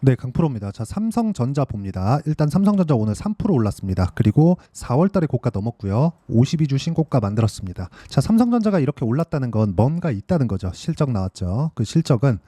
네, 강프로입니다. 자, 삼성전자 봅니다. 일단 삼성전자 오늘 3% 올랐습니다. 그리고 4월 달에 고가 넘었고요. 52주 신고가 만들었습니다. 자, 삼성전자가 이렇게 올랐다는 건 뭔가 있다는 거죠. 실적 나왔죠. 그 실적은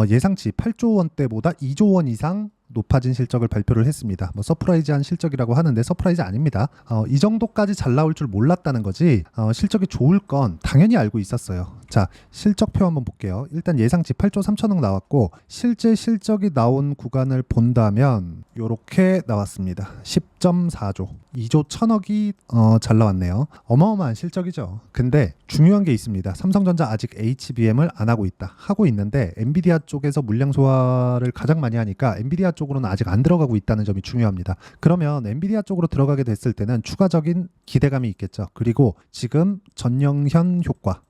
예상치 8조 원대보다 2조 원 이상 높아진 실적을 발표를 했습니다. 뭐 서프라이즈한 실적이라고 하는데 서프라이즈 아닙니다. 이 정도까지 잘 나올 줄 몰랐다는 거지. 실적이 좋을 건 당연히 알고 있었어요. 자, 실적표 한번 볼게요. 일단 예상치 8조 3천억 나왔고 실제 실적이 나온 구간을 본다면 이렇게 나왔습니다. 10.4조 2조 1천억이 잘 나왔네요. 어마어마한 실적이죠. 근데 중요한 게 있습니다. 삼성전자 아직 HBM을 안 하고 있다. 하고 있는데 엔비디아 쪽에서 물량 소화를 가장 많이 하니까 엔비디아 쪽으로는 아직 안 들어가고 있다는 점이 중요합니다. 그러면 엔비디아 쪽으로 들어가게 됐을 때는 추가적인 기대감이 있겠죠. 그리고 지금 전영현 효과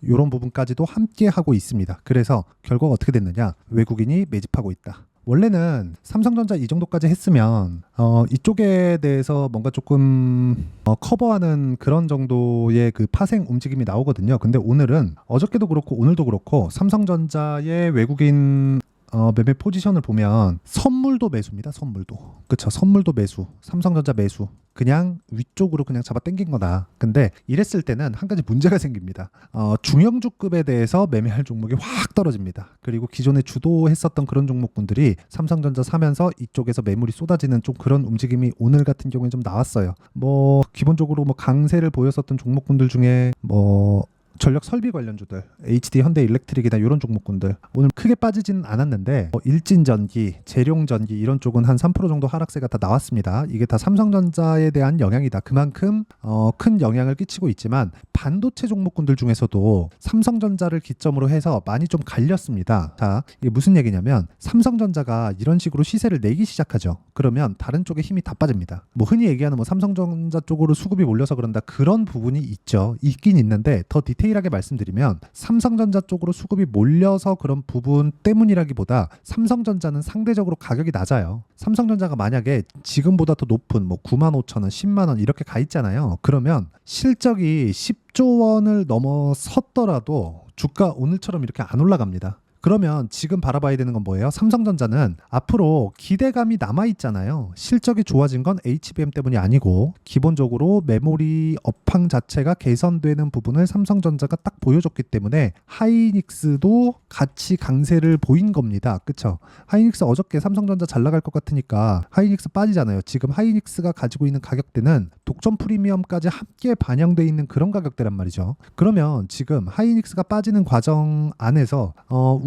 이런 부분까지도 함께 하고 있습니다. 그래서 결과가 어떻게 됐느냐? 외국인이 매집하고 있다. 원래는 삼성전자 이 정도까지 했으면 이쪽에 대해서 뭔가 조금 커버하는 그런 정도의 그 파생 움직임이 나오거든요. 근데 오늘은 어저께도 그렇고 오늘도 그렇고 삼성전자의 외국인 매매 포지션을 보면 선물도 매수입니다. 선물도. 그쵸. 선물도 매수. 삼성전자 매수. 그냥 위쪽으로 그냥 잡아 당긴 거다. 근데 이랬을 때는 한 가지 문제가 생깁니다. 중형주급에 대해서 매매할 종목이 확 떨어집니다. 그리고 기존에 주도했었던 그런 종목군들이 삼성전자 사면서 이쪽에서 매물이 쏟아지는 좀 그런 움직임이 오늘 같은 경우에 좀 나왔어요. 뭐 기본적으로 뭐 강세를 보였었던 종목군들 중에 뭐 전력 설비 관련주들, HD 현대 일렉트릭이나 이런 종목군들 오늘 크게 빠지지는 않았는데 일진전기, 재룡전기 이런 쪽은 한 3% 정도 하락세가 다 나왔습니다. 이게 다 삼성전자에 대한 영향이다. 그만큼 큰 영향을 끼치고 있지만 반도체 종목군들 중에서도 삼성전자를 기점으로 해서 많이 좀 갈렸습니다. 자, 이게 무슨 얘기냐면 삼성전자가 이런 식으로 시세를 내기 시작하죠. 그러면 다른 쪽에 힘이 다 빠집니다. 뭐 흔히 얘기하는 뭐 삼성전자 쪽으로 수급이 몰려서 그런다 그런 부분이 있죠. 있긴 있는데 더 디테일하게 말씀드리면 삼성전자 쪽으로 수급이 몰려서 그런 부분 때문이라기보다 삼성전자는 상대적으로 가격이 낮아요. 삼성전자가 만약에 지금보다 더 높은 뭐 95,000원, 10만 원 이렇게 가 있잖아요. 그러면 실적이 10조 원을 넘어섰더라도 주가 오늘처럼 이렇게 안 올라갑니다. 그러면 지금 바라봐야 되는 건 뭐예요? 삼성전자는 앞으로 기대감이 남아있잖아요. 실적이 좋아진 건 HBM 때문이 아니고 기본적으로 메모리 업황 자체가 개선되는 부분을 삼성전자가 딱 보여줬기 때문에 하이닉스도 같이 강세를 보인 겁니다. 그쵸? 하이닉스 어저께 삼성전자 잘 나갈 것 같으니까 하이닉스 빠지잖아요. 지금 하이닉스가 가지고 있는 가격대는 독점 프리미엄까지 함께 반영돼 있는 그런 가격대란 말이죠. 그러면 지금 하이닉스가 빠지는 과정 안에서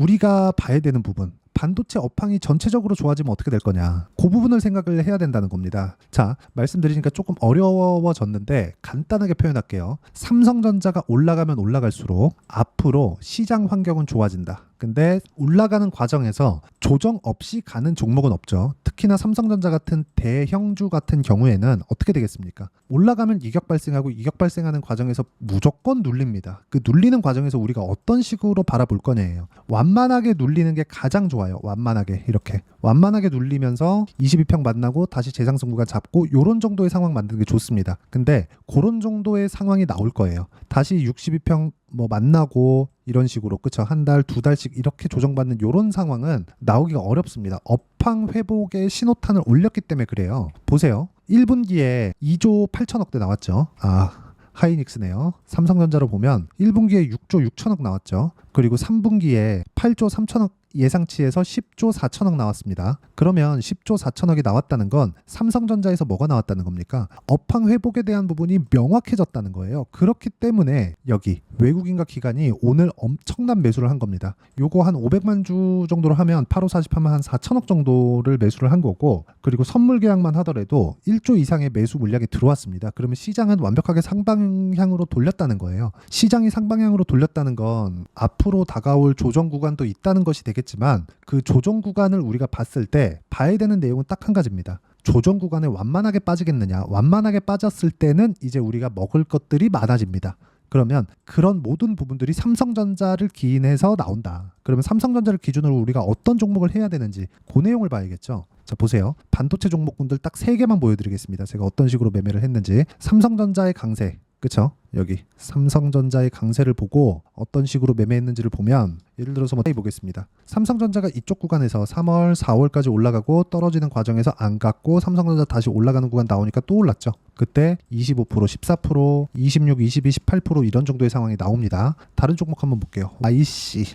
우리가 봐야 되는 부분, 반도체 업황이 전체적으로 좋아지면 어떻게 될 거냐, 그 부분을 생각을 해야 된다는 겁니다. 자, 말씀드리니까 조금 어려워졌는데 간단하게 표현할게요. 삼성전자가 올라가면 올라갈수록 앞으로 시장 환경은 좋아진다. 근데 올라가는 과정에서 조정 없이 가는 종목은 없죠. 특히나 삼성전자 같은 대형주 같은 경우에는 어떻게 되겠습니까? 올라가면 이격 발생하고 이격 발생하는 과정에서 무조건 눌립니다. 그 눌리는 과정에서 우리가 어떤 식으로 바라볼 거냐예요. 완만하게 눌리는 게 가장 좋아요. 완만하게 이렇게 완만하게 눌리면서 22평 만나고 다시 재상승 구간 잡고 요런 정도의 상황 만드는 게 좋습니다. 근데 그런 정도의 상황이 나올 거예요. 다시 62평 뭐 만나고 이런 식으로 그쵸, 한 달, 두 달씩 이렇게 조정받는 이런 상황은 나오기가 어렵습니다. 업황 회복의 신호탄을 올렸기 때문에 그래요. 보세요. 1분기에 2조 8천억대 나왔죠. 하이닉스네요. 삼성전자로 보면 1분기에 6조 6천억 나왔죠. 그리고 3분기에 8조 3천억 예상치에서 10조 4천억 나왔습니다. 그러면 10조 4천억이 나왔다는 건 삼성전자에서 뭐가 나왔다는 겁니까? 업황 회복에 대한 부분이 명확해졌다는 거예요. 그렇기 때문에 여기 외국인과 기관이 오늘 엄청난 매수를 한 겁니다. 요거 한 500만 주 정도로 하면 8호 40하면 한 4천억 정도를 매수를 한 거고, 그리고 선물 계약만 하더라도 1조 이상의 매수 물량이 들어왔습니다. 그러면 시장은 완벽하게 상방향으로 돌렸다는 거예요. 시장이 상방향으로 돌렸다는 건 앞으로 다가올 조정 구간도 있다는 것이 되겠지만 그 조정 구간을 우리가 봤을 때 봐야 되는 내용은 딱 한 가지입니다. 조정 구간에 완만하게 빠지겠느냐. 완만하게 빠졌을 때는 이제 우리가 먹을 것들이 많아집니다. 그러면 그런 모든 부분들이 삼성전자를 기인해서 나온다. 그러면 삼성전자를 기준으로 우리가 어떤 종목을 해야 되는지 그 내용을 봐야겠죠. 자, 보세요. 반도체 종목군들 딱 3개만 보여드리겠습니다. 제가 어떤 식으로 매매를 했는지. 삼성전자의 강세, 그쵸? 여기 삼성전자의 강세를 보고 어떤 식으로 매매했는지를 보면 예를 들어서 보겠습니다. 삼성전자가 이쪽 구간에서 3월, 4월까지 올라가고 떨어지는 과정에서 안 갔고 삼성전자 다시 올라가는 구간 나오니까 또 올랐죠. 그때 25%, 14%, 26, 22, 18% 이런 정도의 상황이 나옵니다. 다른 종목 한번 볼게요.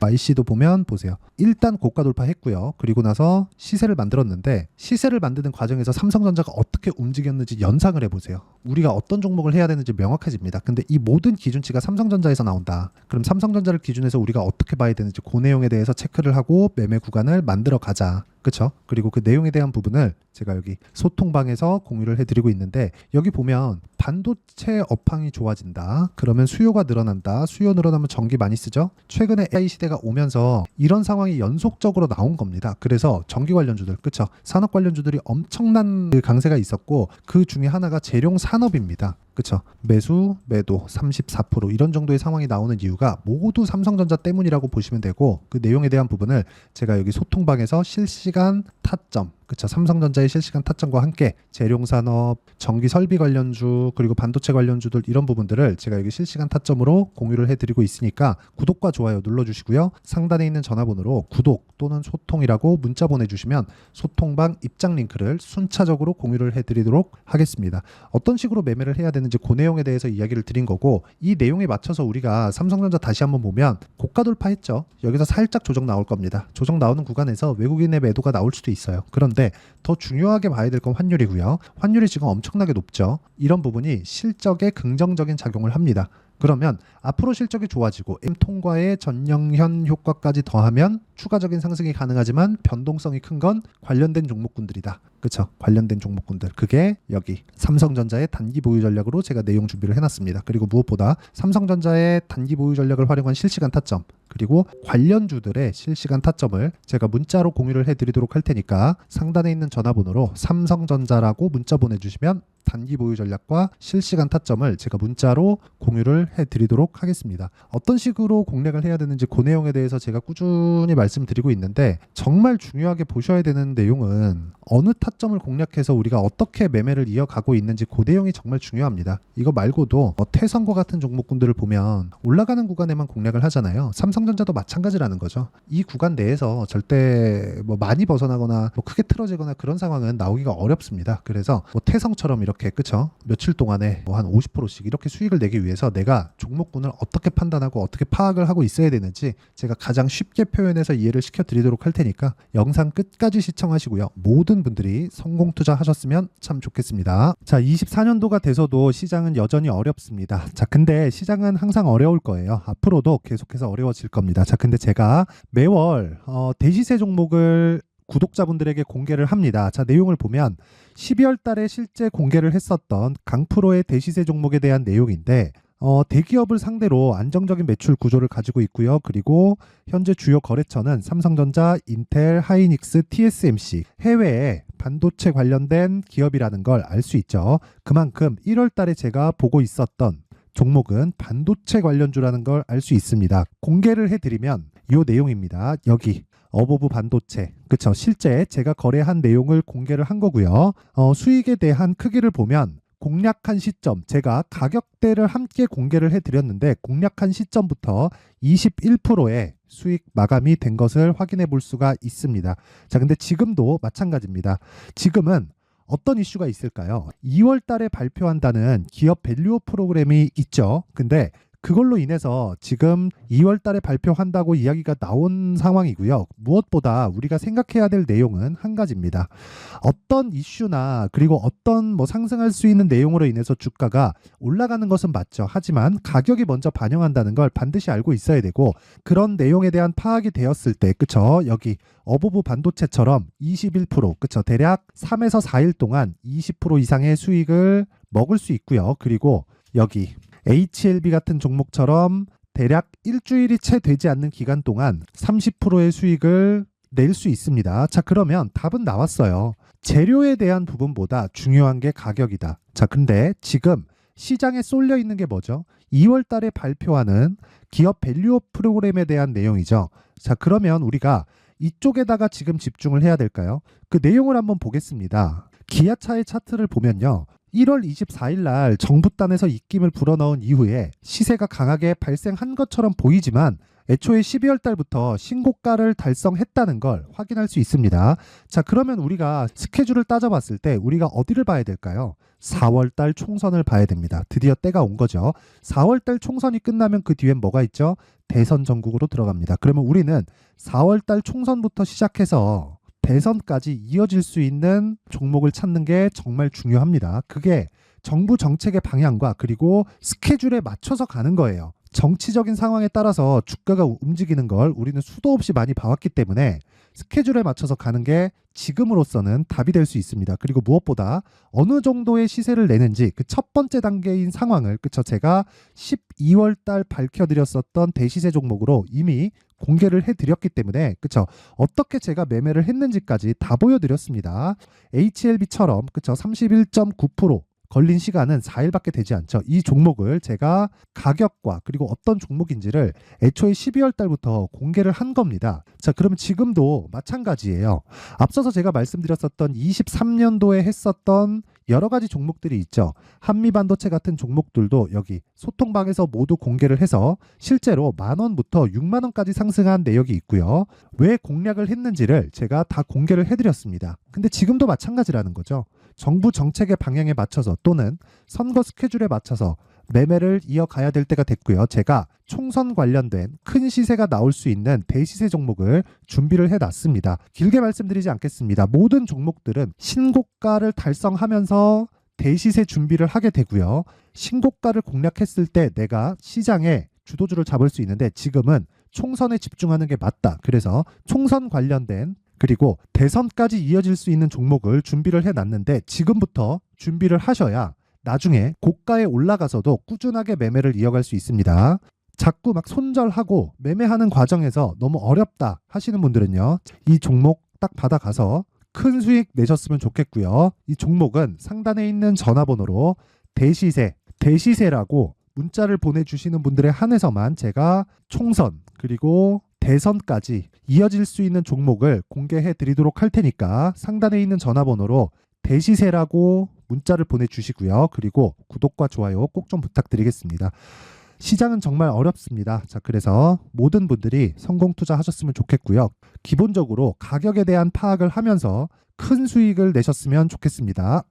YC도 보면 보세요. 일단 고가 돌파했고요. 그리고 나서 시세를 만들었는데 시세를 만드는 과정에서 삼성전자가 어떻게 움직였는지 연상을 해보세요. 우리가 어떤 종목을 해야 되는지 명확해집니다. 근데 이 모든 기준치가 삼성전자에서 나온다. 그럼 삼성전자를 기준해서 우리가 어떻게 봐야 되는지 그 내용에 대해서 체크를 하고 매매 구간을 만들어 가자. 그쵸? 그리고 그 내용에 대한 부분을 제가 여기 소통방에서 공유를 해드리고 있는데 여기 보면 반도체 업황이 좋아진다. 그러면 수요가 늘어난다. 수요 늘어나면 전기 많이 쓰죠? 최근에 AI 시대가 오면서 이런 상황이 연속적으로 나온 겁니다. 그래서 전기 관련주들, 그쵸? 산업 관련주들이 엄청난 강세가 있었고 그 중에 하나가 재룡 산업입니다. 그쵸? 매수, 매도 34% 이런 정도의 상황이 나오는 이유가 모두 삼성전자 때문이라고 보시면 되고 그 내용에 대한 부분을 제가 여기 소통방에서 실시간 타점, 그쵸? 삼성전자의 실시간 타점과 함께 재룡산업, 전기설비 관련주 그리고 반도체 관련주들 이런 부분들을 제가 여기 실시간 타점으로 공유를 해드리고 있으니까 구독과 좋아요 눌러주시고요. 상단에 있는 전화번호로 구독 또는 소통이라고 문자 보내주시면 소통방 입장 링크를 순차적으로 공유를 해드리도록 하겠습니다. 어떤 식으로 매매를 해야 되는지 그 내용에 대해서 이야기를 드린 거고 이 내용에 맞춰서 우리가 삼성전자 다시 한번 보면 고가 돌파했죠. 여기서 살짝 조정 나올 겁니다. 조정 나오는 구간에서 외국인의 매도가 나올 수도 있어요. 그런데 더 중요하게 봐야 될 건 환율이고요. 환율이 지금 엄청나게 높죠. 이런 부분이 실적에 긍정적인 작용을 합니다. 그러면 앞으로 실적이 좋아지고 M 통과의 전영현 효과까지 더하면 추가적인 상승이 가능하지만 변동성이 큰 건 관련된 종목군들이다. 그쵸? 관련된 종목군들. 그게 여기 삼성전자의 단기 보유 전략으로 제가 내용 준비를 해놨습니다. 그리고 무엇보다 삼성전자의 단기 보유 전략을 활용한 실시간 타점 그리고 관련주들의 실시간 타점을 제가 문자로 공유를 해드리도록 할 테니까 상단에 있는 전화번호로 삼성전자라고 문자 보내주시면 단기 보유 전략과 실시간 타점을 제가 문자로 공유를 해드리도록 하겠습니다. 어떤 식으로 공략을 해야 되는지 그 내용에 대해서 제가 꾸준히 말씀드리고 있는데 정말 중요하게 보셔야 되는 내용은 어느 타점을 공략해서 우리가 어떻게 매매를 이어가고 있는지 그 내용이 정말 중요합니다. 이거 말고도 태성과 같은 종목군들을 보면 올라가는 구간에만 공략을 하잖아요. 삼성전자도 마찬가지라는 거죠. 이 구간 내에서 절대 많이 벗어나거나 크게 틀어지거나 그런 상황은 나오기가 어렵습니다. 그래서 태성처럼 이렇게 그쵸? 며칠 동안에 한 50%씩 이렇게 수익을 내기 위해서 내가 종목군을 어떻게 판단하고 어떻게 파악을 하고 있어야 되는지 제가 가장 쉽게 표현해서 이해를 시켜드리도록 할 테니까 영상 끝까지 시청하시고요. 모든 분들이 성공 투자하셨으면 참 좋겠습니다. 자, 24년도가 돼서도 시장은 여전히 어렵습니다. 자, 근데 시장은 항상 어려울 거예요. 앞으로도 계속해서 어려워질 겁니다. 자, 근데 제가 매월 대시세 종목을 구독자분들에게 공개를 합니다. 자, 내용을 보면 12월 달에 실제 공개를 했었던 강프로의 대시세 종목에 대한 내용인데 대기업을 상대로 안정적인 매출 구조를 가지고 있고요. 그리고 현재 주요 거래처는 삼성전자, 인텔, 하이닉스, TSMC, 해외에 반도체 관련된 기업이라는 걸 알 수 있죠. 그만큼 1월 달에 제가 보고 있었던 종목은 반도체 관련주라는 걸 알 수 있습니다. 공개를 해드리면 이 내용입니다. 여기 어보브 반도체, 그쵸? 실제 제가 거래한 내용을 공개를 한 거고요. 수익에 대한 크기를 보면 공략한 시점, 제가 가격대를 함께 공개를 해드렸는데 공략한 시점부터 21%의 수익 마감이 된 것을 확인해 볼 수가 있습니다. 자, 근데 지금도 마찬가지입니다. 지금은 어떤 이슈가 있을까요? 2월 달에 발표한다는 기업 밸류업 프로그램이 있죠. 근데 그걸로 인해서 지금 2월 달에 발표한다고 이야기가 나온 상황이고요. 무엇보다 우리가 생각해야 될 내용은 한 가지입니다. 어떤 이슈나 그리고 어떤 상승할 수 있는 내용으로 인해서 주가가 올라가는 것은 맞죠. 하지만 가격이 먼저 반영한다는 걸 반드시 알고 있어야 되고 그런 내용에 대한 파악이 되었을 때 그쵸? 여기 어보브 반도체처럼 21% 그쵸? 대략 3에서 4일 동안 20% 이상의 수익을 먹을 수 있고요. 그리고 여기 HLB 같은 종목처럼 대략 일주일이 채 되지 않는 기간 동안 30%의 수익을 낼 수 있습니다. 자, 그러면 답은 나왔어요. 재료에 대한 부분보다 중요한 게 가격이다. 자, 근데 지금 시장에 쏠려 있는 게 뭐죠? 2월 달에 발표하는 기업 밸류업 프로그램에 대한 내용이죠. 자, 그러면 우리가 이쪽에다가 지금 집중을 해야 될까요? 그 내용을 한번 보겠습니다. 기아차의 차트를 보면요. 1월 24일 날 정부단에서 입김을 불어넣은 이후에 시세가 강하게 발생한 것처럼 보이지만 애초에 12월 달부터 신고가를 달성했다는 걸 확인할 수 있습니다. 자, 그러면 우리가 스케줄을 따져봤을 때 우리가 어디를 봐야 될까요? 4월 달 총선을 봐야 됩니다. 드디어 때가 온 거죠. 4월 달 총선이 끝나면 그 뒤엔 뭐가 있죠? 대선 전국으로 들어갑니다. 그러면 우리는 4월 달 총선부터 시작해서 대선까지 이어질 수 있는 종목을 찾는 게 정말 중요합니다. 그게 정부 정책의 방향과 그리고 스케줄에 맞춰서 가는 거예요. 정치적인 상황에 따라서 주가가 움직이는 걸 우리는 수도 없이 많이 봐왔기 때문에 스케줄에 맞춰서 가는 게 지금으로서는 답이 될 수 있습니다. 그리고 무엇보다 어느 정도의 시세를 내는지 그 첫 번째 단계인 상황을 그쵸 제가 12월 달 밝혀드렸었던 대시세 종목으로 이미 공개를 해드렸기 때문에 그쵸 어떻게 제가 매매를 했는지까지 다 보여드렸습니다. HLB처럼 그쵸 31.9% 걸린 시간은 4일밖에 되지 않죠. 이 종목을 제가 가격과 그리고 어떤 종목인지를 애초에 12월 달부터 공개를 한 겁니다. 자, 그러면 지금도 마찬가지예요. 앞서서 제가 말씀드렸었던 23년도에 했었던 여러 가지 종목들이 있죠. 한미반도체 같은 종목들도 여기 소통방에서 모두 공개를 해서 실제로 10,000원부터 60,000원까지 상승한 내역이 있고요. 왜 공략을 했는지를 제가 다 공개를 해드렸습니다. 근데 지금도 마찬가지라는 거죠. 정부 정책의 방향에 맞춰서 또는 선거 스케줄에 맞춰서 매매를 이어가야 될 때가 됐고요. 제가 총선 관련된 큰 시세가 나올 수 있는 대시세 종목을 준비를 해놨습니다. 길게 말씀드리지 않겠습니다. 모든 종목들은 신고가를 달성하면서 대시세 준비를 하게 되고요. 신고가를 공략했을 때 내가 시장에 주도주를 잡을 수 있는데 지금은 총선에 집중하는 게 맞다. 그래서 총선 관련된 그리고 대선까지 이어질 수 있는 종목을 준비를 해놨는데 지금부터 준비를 하셔야 나중에 고가에 올라가서도 꾸준하게 매매를 이어갈 수 있습니다. 자꾸 막 손절하고 매매하는 과정에서 너무 어렵다 하시는 분들은요. 이 종목 딱 받아가서 큰 수익 내셨으면 좋겠고요. 이 종목은 상단에 있는 전화번호로 대시세라고 문자를 보내주시는 분들에 한해서만 제가 총선 그리고 대선까지 이어질 수 있는 종목을 공개해 드리도록 할 테니까 상단에 있는 전화번호로 대시세라고 문자를 보내주시고요. 그리고 구독과 좋아요 꼭 좀 부탁드리겠습니다. 시장은 정말 어렵습니다. 자, 그래서 모든 분들이 성공 투자하셨으면 좋겠고요. 기본적으로 가격에 대한 파악을 하면서 큰 수익을 내셨으면 좋겠습니다.